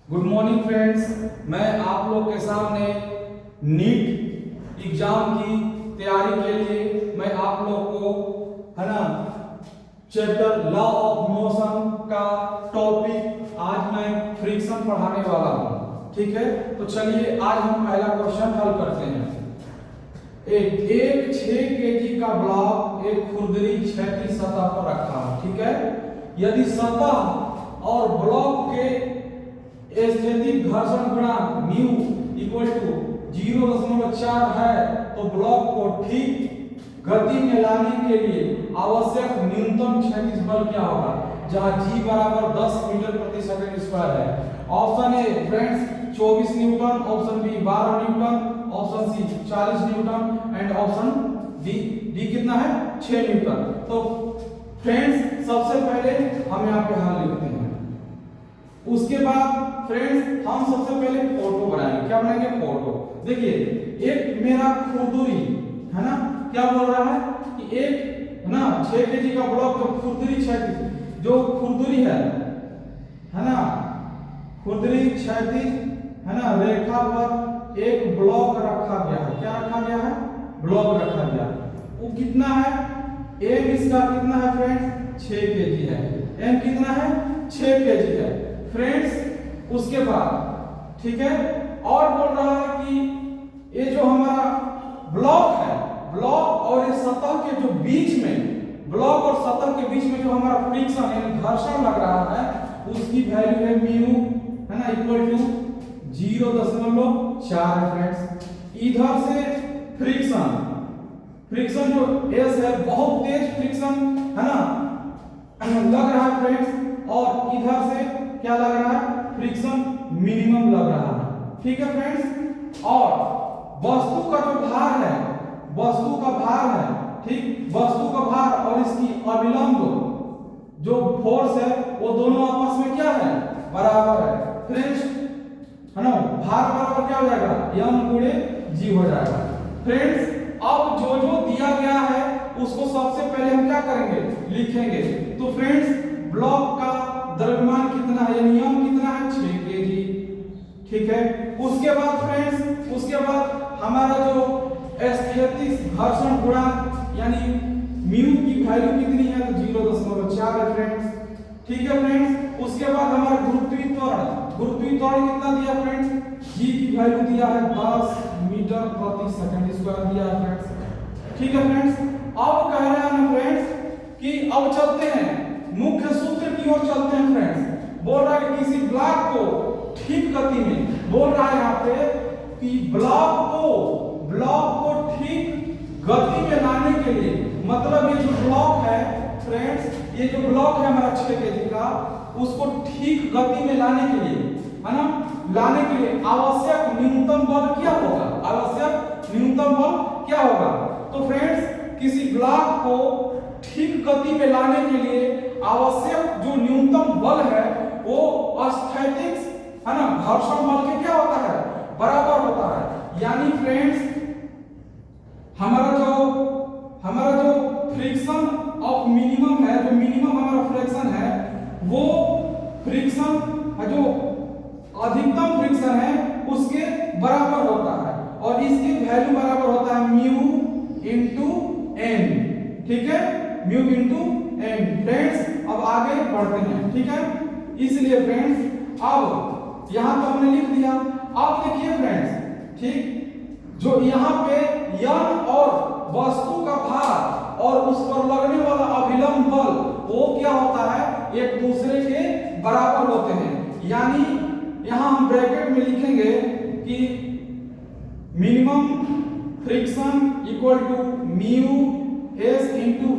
Good morning friends, मैं आप लोग के सामने नीट एग्जाम की तैयारी के लिए मैं आप लोग को है ना चैप्टर लॉ ऑफ मोशन का टॉपिक आज मैं फ्रिक्शन पढ़ाने वाला हूँ। ठीक है, तो चलिए आज हम पहला क्वेश्चन हल करते हैं। एक 6 केजी का ब्लॉक एक खुरदरी क्षैतिज सतह पर रखा है। ठीक है, यदि सतह और ब्लॉक के स्थैतिक घर्षण गुणांक म्यू इक्वल टू 0.4 है तो ब्लॉक को ठीक गति में लाने के लिए आवश्यक न्यूनतम क्षैतिज बल क्या होगा, जहां g बराबर 10 मीटर प्रति सेकंड स्क्वायर है। Option A friends 24 newton, option B 12 newton, option C 40 newton and option D कितना है 6 न्यूटन। तो फ्रेंड्स सबसे पहले हम यहाँ पे हल लिखते हैं, उसके बाद फ्रेंड्स हम सबसे पहले फोटो बनाएंगे। क्या बनाएंगे? फोटो। देखिए एक मेरा खुरदरी है ना, क्या बोल रहा है कि एक है ना 6 केजी का ब्लॉक जो खुरदरी क्षैतिज जो खुरदरी है ना खुरदरी क्षैतिज है ना रेखा पर एक ब्लॉक रखा गया है। क्या रखा गया है? ब्लॉक रखा गया। वो कितना है? एम इसका कितना है फ्रेंड्स? 6 केजी है। एम कितना है? 6 केजी है फ्रेंड्स। उसके बाद ठीक है, और बोल रहा है कि ये जो हमारा ब्लॉक है, ब्लॉक और इस सतह के जो बीच में, ब्लॉक और सतह के बीच में जो हमारा फ्रिक्शन यानी घर्षण लग रहा है उसकी वैल्यू है म्यू है ना इक्वल टू 0.4 है फ्रेंड्स। इधर से फ्रिक्शन जो एस है बहुत तेज फ्रिक्शन है ना लग रहा है फ्रेंड्स, और इधर से क्या लग रहा है? फ्रिक्शन मिनिमम लग रहा है। ठीक है फ्रेंड्स, और वस्तु का जो भार है, वस्तु का भार है, ठीक, वस्तु का भार और इसकी अभिलंब जो फोर्स है वो दोनों आपस में क्या है? बराबर है फ्रेंड्स, है ना। भार बराबर क्या हो जाएगा? m गुणे g हो जाएगा फ्रेंड्स। अब जो जो दिया गया है उसको सबसे पहले हम क्या करेंगे? लिखेंगे। तो फ्रेंड्स ब्लॉक का द्रव्यमान कितना है यानी m कितना है? 6 केजी। ठीक है, उसके बाद फ्रेंड्स उसके बाद हमारा जो स्थैतिक घर्षण गुणांक यानी म्यू की वैल्यू कितनी है? तो 0.4 है फ्रेंड्स। ठीक है फ्रेंड्स, उसके बाद हमारा गुरुत्वीय त्वरण कितना दिया फ्रेंड्स? g की वैल्यू दिया है 10 मीटर प्रति सेकंड स्क्वायर दिया है फ्रेंड्स। ठीक है फ्रेंड्स, अब कह रहे हैं फ्रेंड्स कि अब चलते हैं मुख्य सूत्र की ओर चलते हैं फ्रेंड्स। बोल रहा है किसी ब्लॉक को ठीक गति में, बोल रहा है यहाँ पे कि ब्लॉक को ठीक गति में लाने के लिए, मतलब ये जो ब्लॉक है फ्रेंड्स, ये जो ब्लॉक है हमारा 6 केजी का, उसको ठीक गति में लाने के लिए है ना, लाने के लिए आवश्यक न्यूनतम बल क्या होगा? आवश्यक न्यूनतम बल क्या होगा? तो फ्रेंड्स किसी ब्लॉक को ठीक गति में लाने के लिए आवश्यक जो न्यूनतम बल है वो स्थैतिक है ना घर्षण बल के क्या होता है? बराबर होता है। यानी फ्रेंड्स हमारा जो फ्रिक्शन ऑफ मिनिमम है, जो मिनिमम हमारा फ्रिक्शन है वो फ्रिक्शन जो अधिकतम फ्रिक्शन है उसके बराबर होता है, और इसकी वैल्यू बराबर होता है म्यू इंटू एन। ठीक है, म्यू इंटू एन फ्रेंड्स। अब आगे बढ़ते हैं। ठीक है, इसलिए फ्रेंड्स अब यहां तो हमने लिख दिया। अब देखिए फ्रेंड्स, ठीक, जो यहाँ पे यन और वस्तु का भार और उस पर लगने वाला अभिलंब बल वो क्या होता है? एक दूसरे के बराबर होते हैं। यानी यहां हम ब्रैकेट में लिखेंगे कि minimum friction equal to mu S into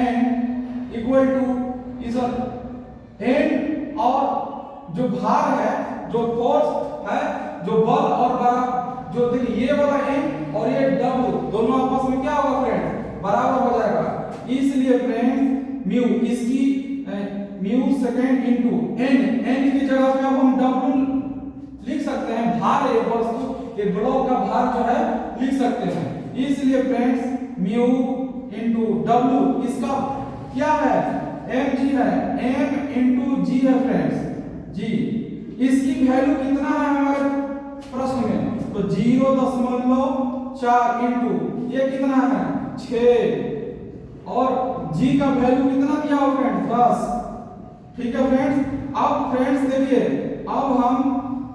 N equal to is N, और जो भार है, जो फोर्स है, जो बल और बराबर, जो देखिए ये वाला एन और ये डब्ल्यू दोनों आपस में क्या होगा फ्रेंड्स? बराबर हो जाएगा। इसलिए फ्रेंड्स म्यू इसकी म्यू सेकेंड इंटू एन की जगह पे अब हम डब्ल्यू लिख सकते हैं। भार है वस्तु के ब्लॉक का भार जो है लिख सकते हैं। इसलिए फ्रेंड्स म्यू इंटू डब्ल्यू इसका क्या है? एम जी है, एम इंटू जी है फ्रेंड्स, जी। इसकी वैल्यू कितना है हमारे प्रश्न में, तो 0.4 इंटू ये कितना है 6 और जी का वैल्यू कितना दिया हो फ्रेंड्स 10। ठीक है फ्रेंड्स, अब फ्रेंड्स देखिए अब हम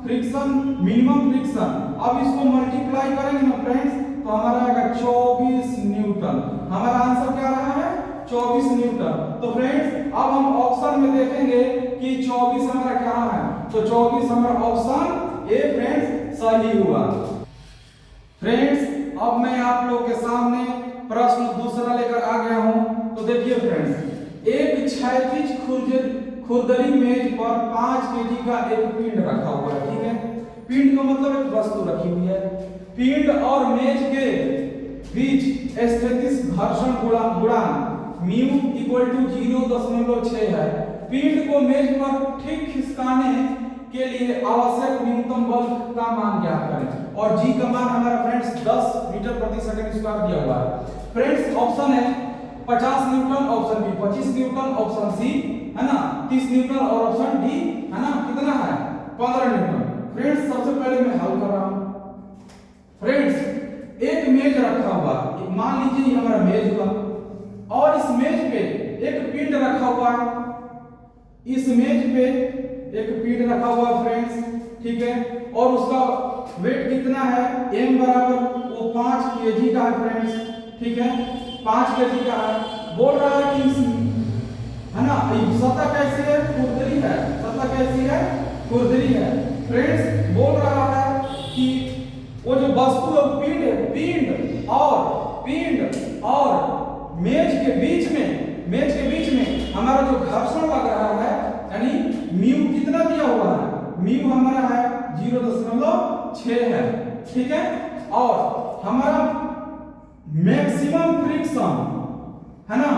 फ्रिक्शन मिनिमम फ्रिक्शन अब इसको मल्टीप्लाई करेंगे ना फ्रेंड्स तो हमारा आएगा 24 न्यूटन। हमारा आंसर क्या रहा है 24 न्यूटन। तो फ्रेंड्स अब हम ऑप्शन में देखेंगे कि 24 हमारा क्या है, तो 24 हमारा ऑप्शन ए फ्रेंड्स सही हुआ। फ्रेंड्स अब मैं आप लोग के सामने प्रश्न दूसरा लेकर आ गया हूं। तो देखिए फ्रेंड्स, एक क्षैतिज खुरदरी मेज पर 5 केजी का एक पिंड रखा हुआ है। ठीक है, पिंड का मतलब एक वस्तु रखी हुई है। पिंड और मेज के बीच स्थितिज घर्षण गुणांक म्यू इक्वल टू 0.6 है। पिंड को मेज पर ठीक खिसकाने के लिए आवश्यक न्यूनतम बल का मान ज्ञात करें और जी का मान हमारा फ्रेंड्स 10 मीटर प्रति सेकंड स्क्वायर दिया हुआ है। फ्रेंड्स ऑप्शन है 50 newton, option B 25 newton, option C है ना 30 न्यूटन और ऑप्शन डी है ना कितना है 15 न्यूटन। फ्रेंड्स सबसे पहले मैं हल कर रहा हूं। फ्रेंड्स एक मेज रखा हुआ, मान लीजिए ये हमारा मेज हुआ और इस मेज पे एक पिंड रखा हुआ है। इस मेज पे एक पिंड रखा हुआ है फ्रेंड्स, ठीक है, और उसका वेट कितना है m बराबर वो 5 केजी का है फ्रेंड्स। ठीक है, 5 केजी का है। बोल रहा है कि है ना सतह कैसी है खुरदरी है, सतह कैसी है खुरदरी है। फ्रेंड्स बोल रहा है कि वो जो वस्तु है पिंड है, पिंड और मेज के बीच में हमारा जो घर्षण लग रहा है यानी म्यू कितना दिया हुआ है, म्यू हमारा है 0.6 है। ठीक है, और हमारा मैक्सिमम फ्रिक्शन है ना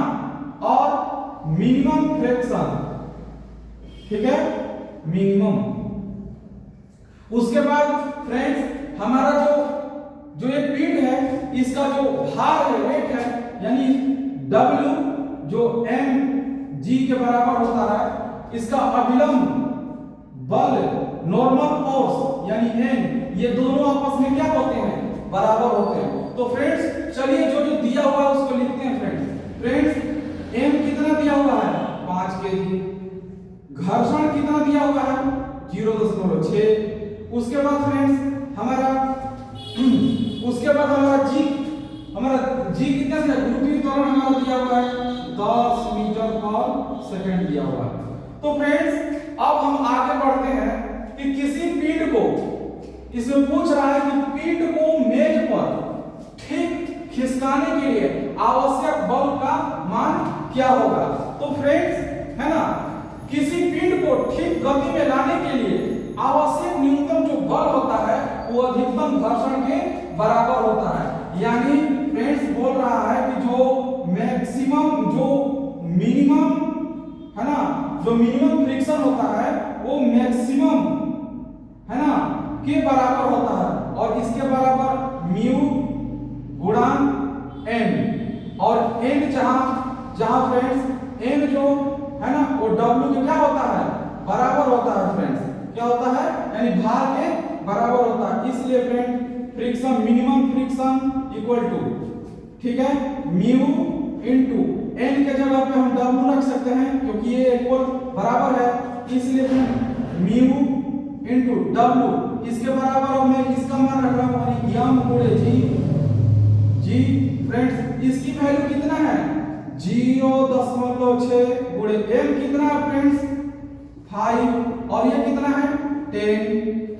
और मिनिमम फ्रिक्शन, ठीक है मिनिमम। उसके बाद फ्रेंड्स हमारा जो ये पिंड है इसका जो भार है वेट है यानी W जो mg के बराबर होता है, इसका अभिलंब बल नॉर्मल फोर्स यानी n ये दोनों आपस में क्या होते हैं बराबर होते हैं। तो फ्रेंड्स चलिए जो दिया हुआ है उसको लिखते हैं फ्रेंड्स m कितना दिया हुआ है 5 केजी, घर्षण कितना दिया हुआ है 0.6। उसके बाद फ्रेंड्स हमारा g कितना दिया गुरुत्वीय त्वरण हमारा दिया हुआ है 10 मीटर पर सेकंड दिया हुआ है। तो फ्रेंड्स अब हम आगे बढ़ते हैं कि किसी पिंड को इसमें पूछ रहा है कि पिंड को मेज पर ठीक खिसकाने के लिए आवश्यक बल का मान क्या होगा। तो फ्रेंड्स है ना किसी पिंड को ठीक गति में लाने के लिए आवश्यक न्यूनतम जो बल होता है वो अधिकतम घर्षण के बराबर होता है। यानी फ्रेंड्स बोल रहा है कि जो मिनिमम है ना जो मिनिमम फ्रिक्शन होता है वो मैक्सिमम है ना के बराबर होता है और इसके बराबर म्यू गुणन n और n जहां फ्रेंड्स n जो है ना वो w के क्या होता है बराबर होता है फ्रेंड्स, क्या होता है यानी भार के बराबर होता है। इसलिए friend friction minimum friction equal to ठीक है म्यू इनटू n के जगह पे हम w रख सकते हैं क्योंकि ये इक्वल बराबर है, इसलिए म्यू इनटू w इसके बराबर और मैं इसका मान रख रहा हूं m गुणे g फ्रेंड्स इसकी वैल्यू कितना है 0.6 गुणे m कितना है फ्रेंड्स 5 और ये कितना है 10।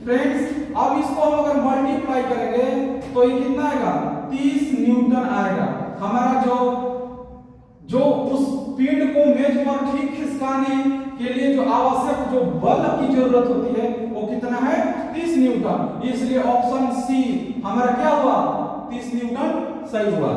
फ्रेंड्स अब इसको हम अगर मल्टीप्लाई करेंगे तो ये कितना आएगा 30 न्यूटन आएगा। हमारा जो उस पिंड को मेज पर ठीक खिसकाने के लिए जो आवश्यक जो बल की जरूरत होती है वो कितना है 30 न्यूटन। इसलिए ऑप्शन सी हमारा क्या हुआ 30 न्यूटन सही हुआ।